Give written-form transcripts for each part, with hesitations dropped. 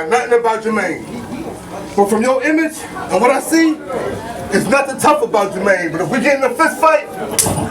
nothing about Jermaine. But from your image and what I see, it's nothing tough about Jermaine. But if we get in a fist fight,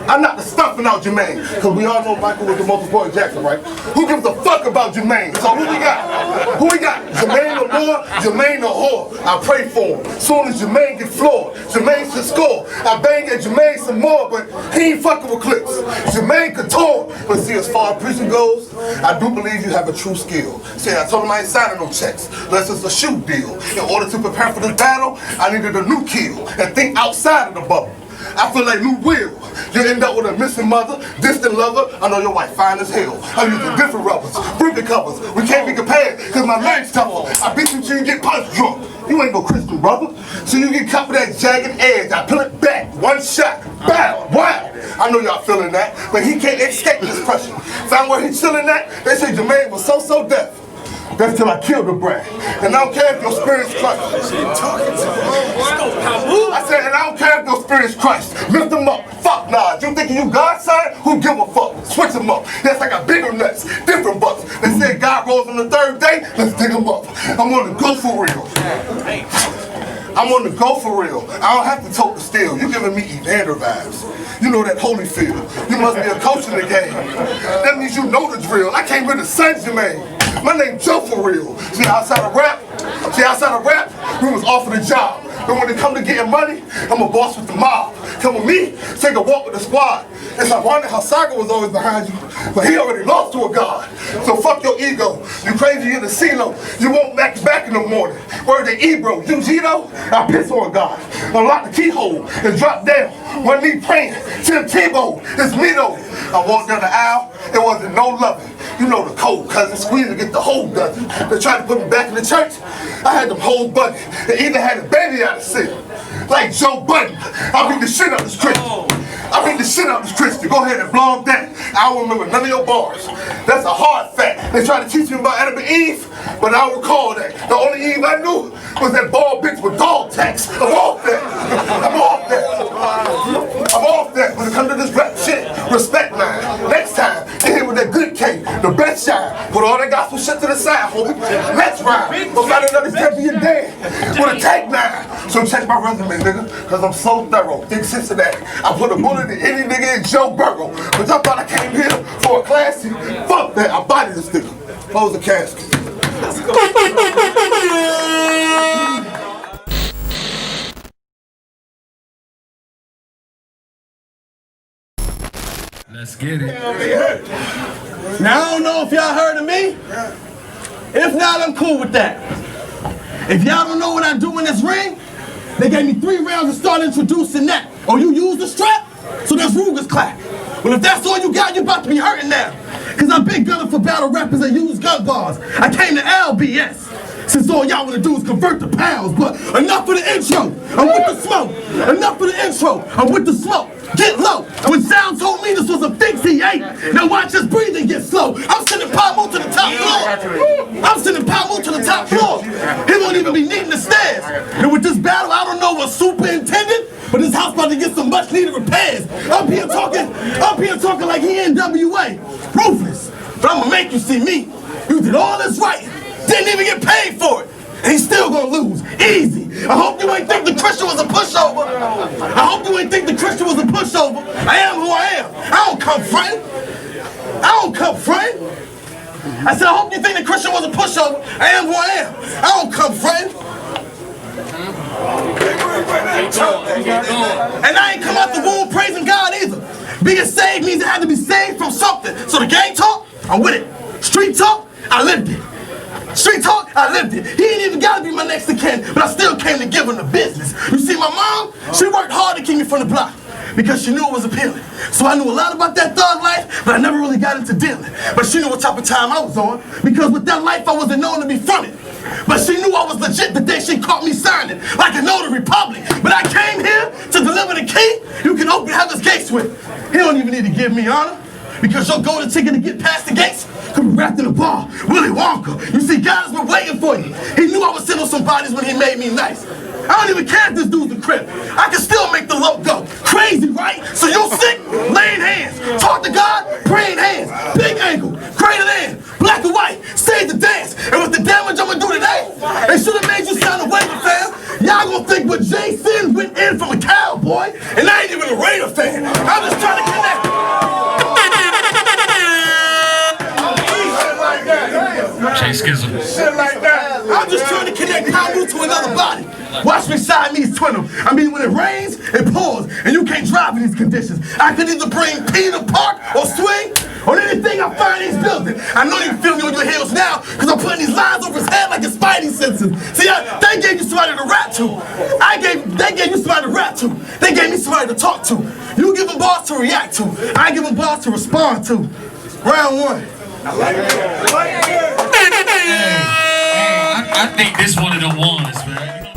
I'm not the stuffing out Jermaine. Because we all know Michael was the most important Jackson, right? Who gives a fuck about Jermaine? So who we got? Who we got? Jermaine Lemor, Jermaine the whore. I pray for him. Soon as Jermaine get floored, Jermaine should score. I bang at Jermaine some more, but he ain't fucking with clips. Jermaine couture. But see, as far as preaching goes, I do believe you have a true skill. See, I told him I ain't signing no checks. Unless it's a shoot deal. In order to prepare for this battle, I needed a new kill. And think outside of the bubble. I feel like Lou Will. You end up with a missing mother, distant lover. I know your wife fine as hell. I'm using different rubbers, briefing covers. We can't be compared, cause my legs tougher. I beat you till you get punch drunk. You ain't no Christian brother. So you get cut with that jagged edge. I pull it back, one shot, bow, wow. I know y'all feeling that, but he can't escape this pressure. Found where he's chilling at, they say Jermaine was so deaf. That's till I killed the brat. And I don't care if your spirit's crushed. I said, and I don't care if your spirit's crushed. Lift them up. Fuck nah. You thinking you God son? Who give a fuck? Switch them up. Yes, I got bigger nuts, different butts. They said God rose on the third day. Let's dig them up. I'm on the go for real. I'm on the go for real. I don't have to tote the steel. You giving me Evander vibes. You know that Holyfield. You must be a coach in the game. That means you know the drill. I came with the Saint Jermaine. My name Joe for real. See, outside of rap, we was offered a job. But when it come to getting money, I'm a boss with the mob. Come with me, take a walk with the squad. It's ironic how Saga was always behind you, but he already lost to a god. So fuck your ego. You crazy in the CeeLo. You won't max back in the morning. Word to Ebro, you Gito, I piss on God. Unlock the keyhole and drop down. One knee praying, Tim Tebow, it's me though. I walked down the aisle, it wasn't no loving. You know the code, cousin, squeeze to get the whole dozen. They tried to put me back in the church, I had them whole bucket. They even had a baby out of sin. Like Joe Budden, I beat the shit out of this Christian. I beat the shit out of this Christian. Go ahead and blow that. I don't remember none of your bars. That's a hard fact. They tried to teach me about Adam and Eve, but I don't recall that. The only Eve I knew was that bald bitch with dog tax. I'm off that. I'm off that. I'm off that. When it comes to this rap shit, respect mine. Next time, get hit with that good cake, the best shine. Put all that gospel shit to the side, homie. Let's ride. But find another step of your day with a take nine. So check my resume, nigga, cause I'm so thorough. Think Cincinnati. I put a bullet in any nigga in Joe Burrow. But y'all thought I came here for a classy. Fuck that, I bodied this nigga. Close the casket. Let's go. Let's get it. Now, I don't know if y'all heard of me. If not, I'm cool with that. If y'all don't know what I do in this ring, they gave me 3 rounds to start introducing that. Oh, you use the strap? So that's Ruger's clap. Well, if that's all you got, you're about to be hurting now. Cause I'm big gunner for battle rappers that use gun bars. I came to LBS. Since all y'all wanna do is convert to pounds, but enough of the intro. I'm with the smoke. Enough of the intro. I'm with the smoke. Get low. When Sound told me this was a fix he ate. Now watch his breathing get slow. I'm sending PYMU to the top floor. I'm sending PYMU to the top floor. He won't even be needing the stairs. And with this battle, I don't know what superintendent, but this house about to get some much needed repairs. Up here talking like he NWA. Ruthless. But I'm gonna make you see me. You did all this right. Didn't even get paid for it. And he's still gonna lose. Easy. I hope you ain't think the Christian was a pushover. I hope you ain't think the Christian was a pushover. I am who I am. I don't come frontin'. I don't come frontin'. I said, I hope you think the Christian was a pushover. I am who I am. I don't come frontin'. And I ain't come out the womb praising God either. Being saved means I had to be saved from something. So the gang talk, I'm with it. Street talk, I lived it. Street talk, I lived it. He ain't even gotta be my next of kin, but I still came to give him the business. You see, my mom, she worked hard to keep me from the block because she knew it was appealing. So I knew a lot about that thug life, but I never really got into dealing. But she knew what type of time I was on, because with that life I wasn't known to be from it. But she knew I was legit the day she caught me signing, like a notary public. But I came here to deliver the key you can open heaven's gates with. He don't even need to give me honor, because your golden ticket to get past the gates could be wrapped in a bar. Willy Wonka. You see, God has been waiting for you. He knew I was sitting on some bodies when he made me nice. I don't even care if this dude's a crip. I can still make the low go. Crazy, right? So you sick? Laying hands. Talk to God, praying hands. Big angle. Greater than. Black and white, stage the dance. And with the damage I'ma do today, it should have made you sound away, fam. Y'all gonna think what Jason went in from a cowboy, and I ain't even a Raider fan. I'm just trying to connect. Shit like that. I'm just trying to connect PYMU to another body. Watch me Siamese twin them. I mean, when it rains, it pours, and you can't drive in these conditions. I could either bring P to park or swing on anything I find in these buildings. I know you feel me on your heels now, because I'm putting these lines over his head like a spidey senses. See, they gave you somebody to rap to. They gave you somebody to rap to. They gave me somebody to talk to. You give them bars to react to. I give them bars to respond to. Round one. I think this one of the ones, man.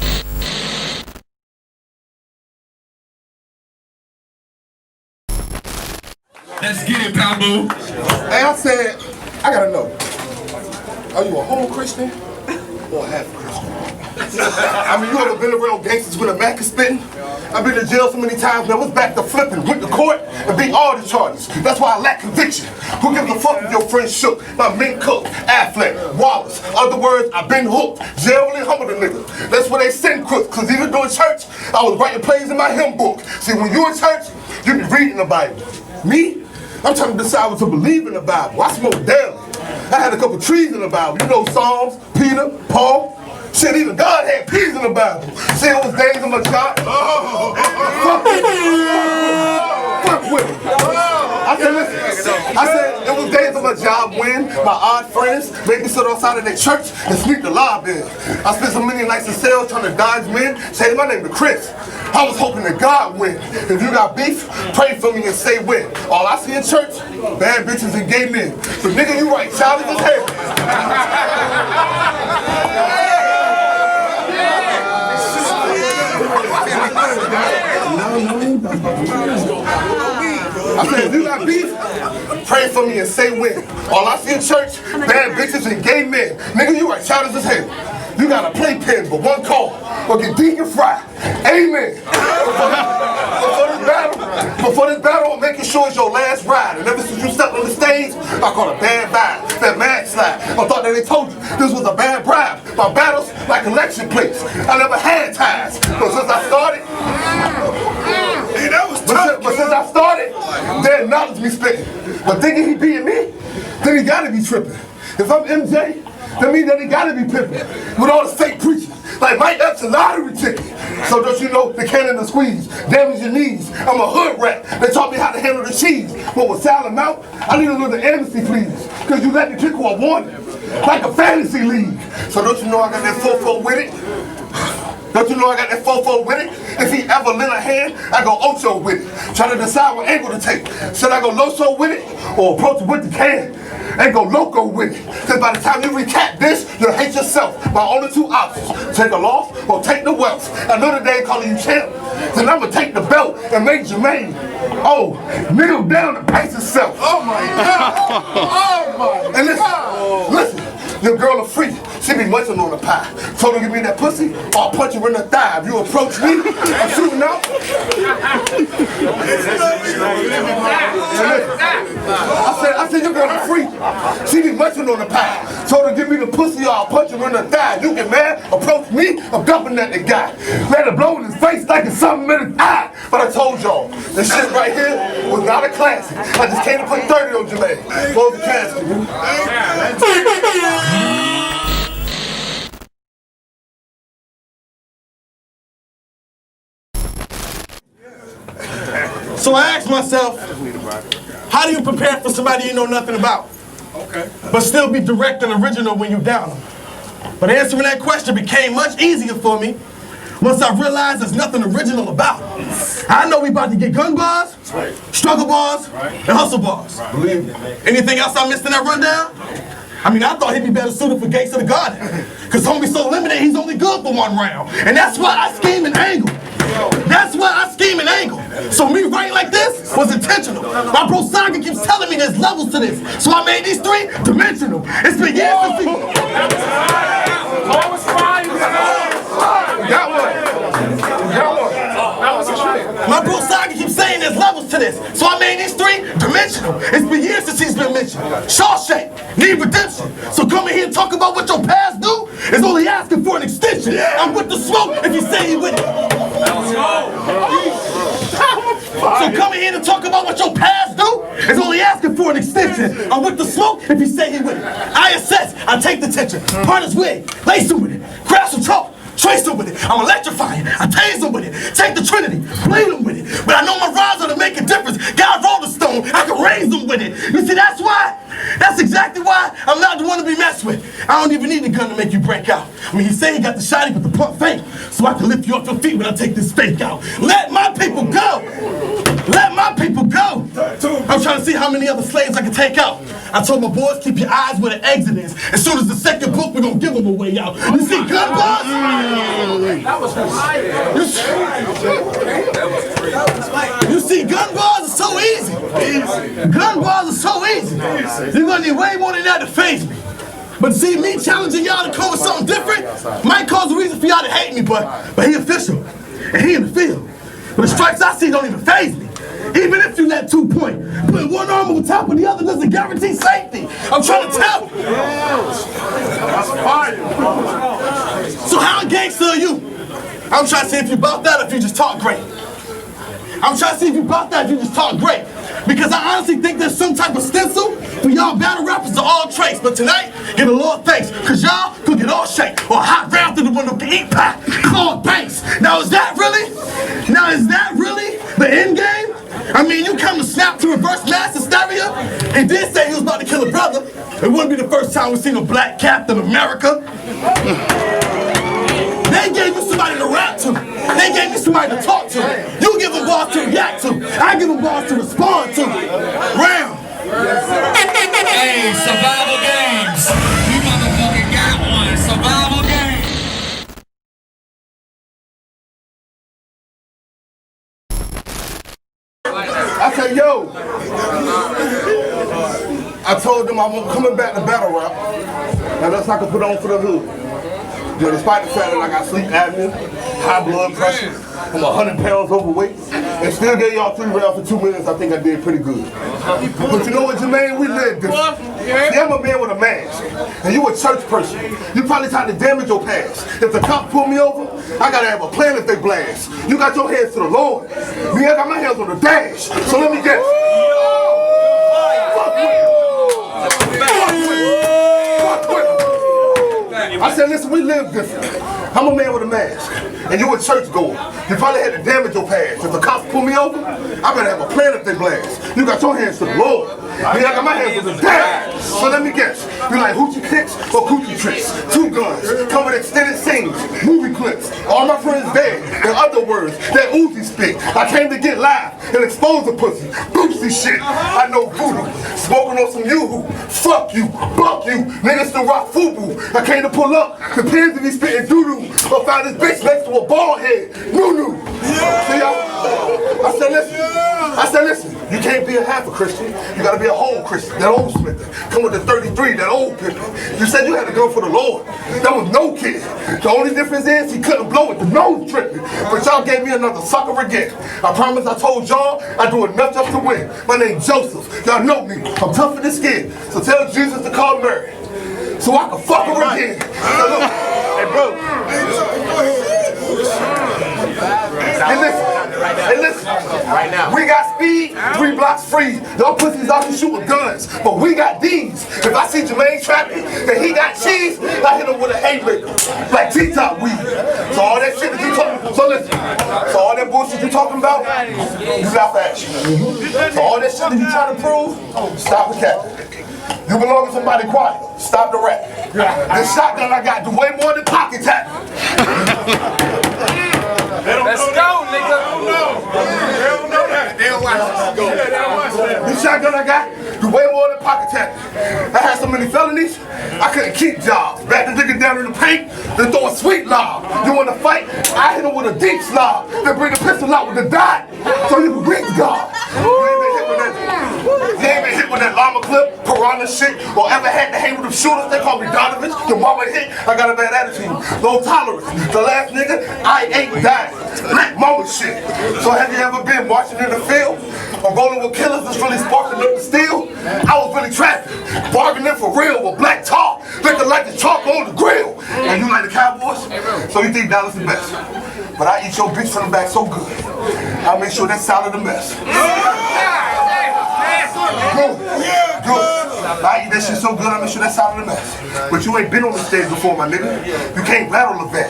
Let's get it, PYMU. Hey, I said, I gotta know, are you a whole Christian or a half Christian? I mean, you ever been around gangsters with a Mac is spitting? I've been to jail so many times, man. I was back to flipping, went to court, and beat all the charges. That's why I lack conviction. Who gives a fuck if your friends shook? My Mink Cook, Affleck, Wallace. Other words, I've been hooked. Jail really humbled a nigga. That's where they send crooks, because even during church, I was writing plays in my hymn book. See, when you in church, you be reading the Bible. Me? I'm trying to decide what to believe in the Bible. I smoke daily. I had a couple trees in the Bible. You know, Psalms, Peter, Paul. Shit, even God had peas in the Bible. See, it was days of my child. Fuck with it. Fuck with it. I said, listen. I said, it was days of my job when my odd friends made me sit outside of their church and sneak the lob in. I spent so many nights in cells trying to dodge men, say my name to Chris. I was hoping that God win. If you got beef, pray for me and say when. All I see in church, bad bitches and gay men. But nigga, you right, childish as hell. I said, if you got beef, pray for me and say when. All I see in church, bad bitches and gay men. Nigga, you right, childish as hell. You got a playpen, but one call, or get deacon fried. Amen. Before this battle, I'm making sure it's your last ride. And ever since you stepped on the stage, I caught a bad vibe, that mad slide. I thought that they told you this was a bad bribe. My battles like election plates. I never had ties, but since I started, since I started, they acknowledged me spitting. But thinking he beating me, then he gotta be tripping. If I'm MJ, that means that he gotta be pimping with all the fake preaching. Like Mike Epps a lottery ticket. So don't you know the cannon to squeeze, damage your knees. I'm a hood rat. They taught me how to handle the cheese. But with Salad Mount, I need a little amnesty, please. Cause you let the kicker a warning, like a fantasy league. So don't you know I got that 4-4 with it? Don't you know I got that 4-4 with it? If he ever lend a hand, I go Ocho with it. Trying to decide what angle to take. Should I go Loso with it or approach it with the can? And go loco with it. Cause by the time you recap this, you'll hate yourself. My only two options, take a loss or take the wealth. Another day calling you champ, then I'ma take the belt and make Jermaine. Oh, kneel down and pace yourself. Oh my God. Oh my and listen, your girl a freak. She be munching on the pie. Told her to give me that pussy, or I'll punch her in the thigh. If you approach me, I'm shooting out. I said your girl a freak. She be munching on the pie. Told her to give me the pussy, or I'll punch her in the thigh. You get mad, approach me, I'm dumping at the guy. Let her blow in his face like it's something in his eye. But I told y'all, this shit right here was not a classic. I just came to put 30 on Jermaine. Close the casket. So I asked myself, how do you prepare for somebody you know nothing about? But still be direct and original when you down them? But answering that question became much easier for me once I realized there's nothing original about it. I know we about to get gun bars, struggle bars, and hustle bars. Anything else I missed in that rundown? I mean, I thought he'd be better suited for Gates of the Garden. Cause homie's so limited, he's only good for one round. And that's why I scheme and angle. That's why I scheme and angle. So me writing like this was intentional. My bro Saga keeps telling me there's levels to this. So I made these 3 dimensional. It's been years since he... My bro Saga keeps saying there's levels to this. So I made these 3 dimensional. intentional. It's been years since he's been mentioned. Shawshank, need redemption. So coming here and talk about what your past do is only asking for an extension. I'm with the smoke if you say he with it. So coming here to talk about what your past do is only asking for an extension. I'm with the smoke if you say he with it. I assess, I take the tension. Part his wig, lace him with it. Grab some chalk, trace him with it. I'm electrifying, I tase him with it. Take the Trinity, blade him with it. But I know my rhymes are to make a difference. God rolled a stone, I can raise them with it. You see, that's why. That's exactly why I'm not the one to be messed with. I don't even need the gun to make you break out. I mean, he said he got the shotty, but the pump fake. So I can lift you off your feet when I take this fake out. Let my people go. Let my people go. I'm trying to see how many other slaves I can take out. I told my boys, keep your eyes where the exit is. As soon as the second book, we're gonna give them a way out. You see gun bars? That was You see gun bars are so easy. Gun bars are so easy. You're gonna need way more than that to face me. But see, me challenging y'all to come with something different might cause a reason for y'all to hate me, but he official. And he in the field. But the strikes I see don't even faze me. Even if you let 2 point, put one arm on top of the other doesn't guarantee safety. I'm trying to tell you. That's fire. So how gangster are you? I'm trying to see if you about that or if you just talk great. I'm trying to see if you about that or if you just talk great. Because I honestly think there's some type of stencil for y'all battle rappers to all trace. But tonight, give the Lord thanks, because y'all could get all shake or a hot round through the window to eat pie called banks. Now is that really the end game? I mean, you come to snap to reverse mass hysteria and then say he was about to kill a brother. It wouldn't be the first time we've seen a black Captain America. They gave you somebody to rap to. They gave you somebody to talk to. You give them balls to react to. I give them balls to respond to. Round. Hey, survival games. You motherfucking got one. Survival games. I said, yo. I told them I'm coming back to battle rap. Now that's I can put on for the hood. Despite the fact that I got sleep apnea, high blood pressure, I'm 100 pounds overweight, and still gave y'all 3 rounds for 2 minutes, I think I did pretty good. But you know what, Jermaine? We live different. See, I'm a man with a mask, and you a church person. You probably tried to damage your past. If the cops pull me over, I gotta have a plan if they blast. You got your hands to the Lord. Me, I got my hands on the dash. So let me guess. Fuck with it. I said, listen, we live different. I'm a man with a mask, and you a church goer. You probably had to damage your past. If the cops pull me over, I better have a plan if they blast. You got your hands to the Lord. Me, I got my hands to the dad. So let me guess. You like hoochie kicks or coochie tricks? 2 guns, come with extended scenes, movie clips. All my friends dead. In other words, that Uzi spit. I came to get live and expose the pussy. Bootsy shit. I know voodoo. Smoking on some yoo-hoo. Fuck you. Buck you. Niggas still rock FUBU. I came to pull up. Depends if he spitting doo-doo. Or found this bitch next to a bald head. Noo-noo. See y'all? I said, listen. You can't be a half a Christian. You gotta be a whole Christian. That old Smith. Come with the 33, that old pimpin'. You said you had to go for the Lord. That was no kid. The only difference is he couldn't blow it. The nose tripping. But y'all gave me another sucker again. I promise I told y'all I do enough just to win. My name's Joseph. Y'all know me. I'm tougher than skin. So tell Jesus to call Mary. So I can fuck her again. Now look, hey bro. Hey listen, right now. We got speed, 3 blocks free. Y'all pussies out here shooting guns, but we got these. If I see Jermaine trapping and he got cheese, I hit him with a haymaker, like T-top weed. So all that shit that you talking, so listen, so all that bullshit you talking about, you laugh at you. So all that shit that you trying to prove, stop the cap. You belong to somebody quiet. Stop the rap. This shotgun I got do way more than pocket tap. Let's go, nigga. They don't know that. They don't watch this. This shotgun I got do way more than pocket tap. I had so many felonies, I couldn't keep jobs. Back the nigga down in the paint, then throw a sweet lob. You wanna fight? I hit him with a deep slob. Then bring the pistol out with the dot, so you can reach God. You ain't been hit with that llama clip, piranha shit, or ever had to hang with them shooters. They call me Donovan. Your mama hit, I got a bad attitude. Low tolerance. The last nigga, I ain't dying. Black mama shit. So have you ever been marching in the field or rolling with killers that's really sparking up the steel. I was really trapping, bargaining for real with black tar, looking like the chalk on the grill. And you like the Cowboys? So you think Dallas the best? But I eat your bitch from the back so good, I make sure that salad a mess. Good. I eat that shit so good, I make sure that salad a mess. But you ain't been on the stage before, my nigga. You can't rattle a vet.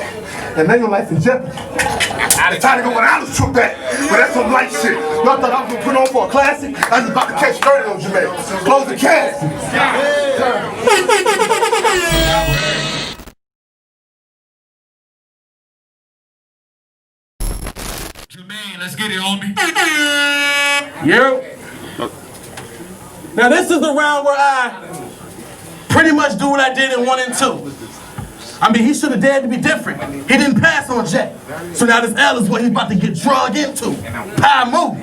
And then your life in jeopardy. I tried to go without a trip back, but that's some light shit. Y'all thought I was gonna put on for a classic? I was about to catch 30 on Jermaine. Close the cast. Jermaine, let's get it, homie. Yeah. Now this is the round where I pretty much do what I did in 1 and 2. I mean, he should have dared to be different. He didn't pass on Jet. So now this L is what he's about to get drugged into. PYMU.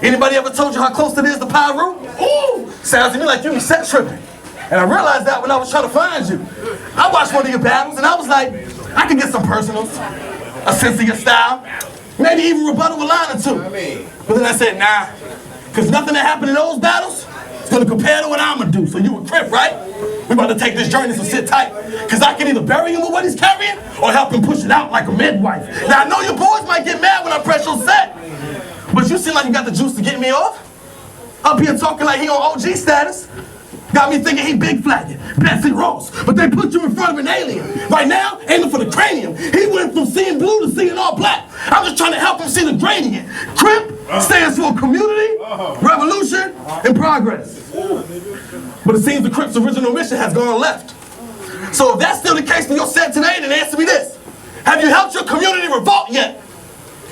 Anybody ever told you how close it is to Pyru? Ooh! Sounds to me like you be set tripping. And I realized that when I was trying to find you. I watched one of your battles and I was like, I can get some personals, a sense of your style, maybe even rebuttal a line or two. But then I said, nah, because nothing that happened in those battles is going to compare to what I'm going to do. So you a Crip, right? We're about to take this journey, so sit tight. Because I can either bury him with what he's carrying or help him push it out like a midwife. Now, I know your boys might get mad when I press your set, but you seem like you got the juice to get me off. Up here talking like he on OG status. Got me thinking he big flagging, Betsy Ross. But they put you in front of an alien. Right now, aiming for the cranium. He went from seeing blue to seeing all black. I'm just trying to help him see the gradient. Crip stands for community, revolution, and progress. But it seems the Crip's original mission has gone left. So if that's still the case for your set today, then answer me this. Have you helped your community revolt yet?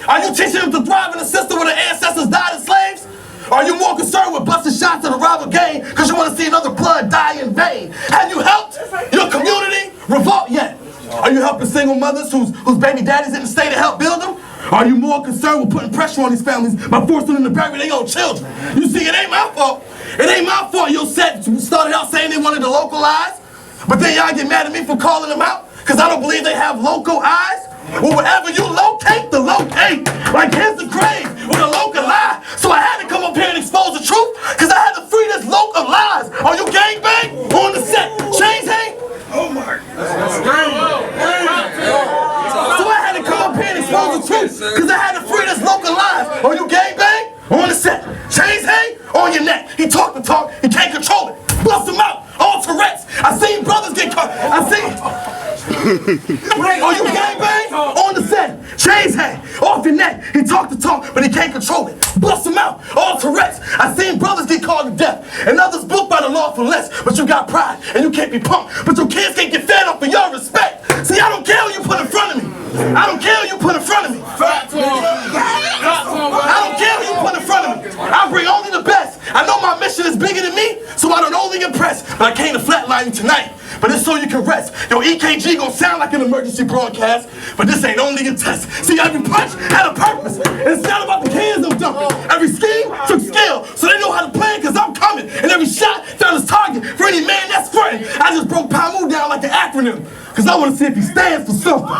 Are you teaching them to thrive in a system where their ancestors died as slaves? Are you more concerned with busting shots at a rival gang because you want to see another blood die in vain? Have you helped your community revolt yet? Are you helping single mothers whose baby daddies didn't stay to help build them? Are you more concerned with putting pressure on these families by forcing them to bury their own children? You see, it ain't my fault. It ain't my fault your set started out saying they wanted to localize, but then y'all get mad at me for calling them out because I don't believe they have local eyes. Well, wherever you locate, the locate. Like here's the grave with a local lie. So I had to come up here and expose the truth because I had to free this local lies. Are you gangbang? On the set. Chains hang? Oh my. So I had to come up here and expose the truth because I had to free this local lies. Are you gangbang? On the set. Chains hang? On your neck. He talk the talk. He can't control it. Bust him out. All Tourette's. I seen brothers get caught. I seen. Are you gangbang? On the set. Chains hang. Off your neck. He talk the talk, but he can't control it. Bust him out. All Tourette's. I seen brothers get called to death, and others built by the law for less. But you got pride, and you can't be punked. But your kids can't get fed off of your respect. See, I don't care who you put in front of me. I don't care who you put in front of me. I don't care who you put in front of me. I bring only the best. I know my mission is bigger than me, so I don't only impress. But I came to flatline you tonight. But it's so you can rest. Your EKG gon' sound like an emergency broadcast, but this ain't only a test. See, every punch had a purpose. It's not about the cans I'm dumping. Every scheme took skill, so they know how to plan, cause I'm coming. And every shot found his target for any man that's fronting. I just broke PYMU down like an acronym, cause I wanna see if he stands for something.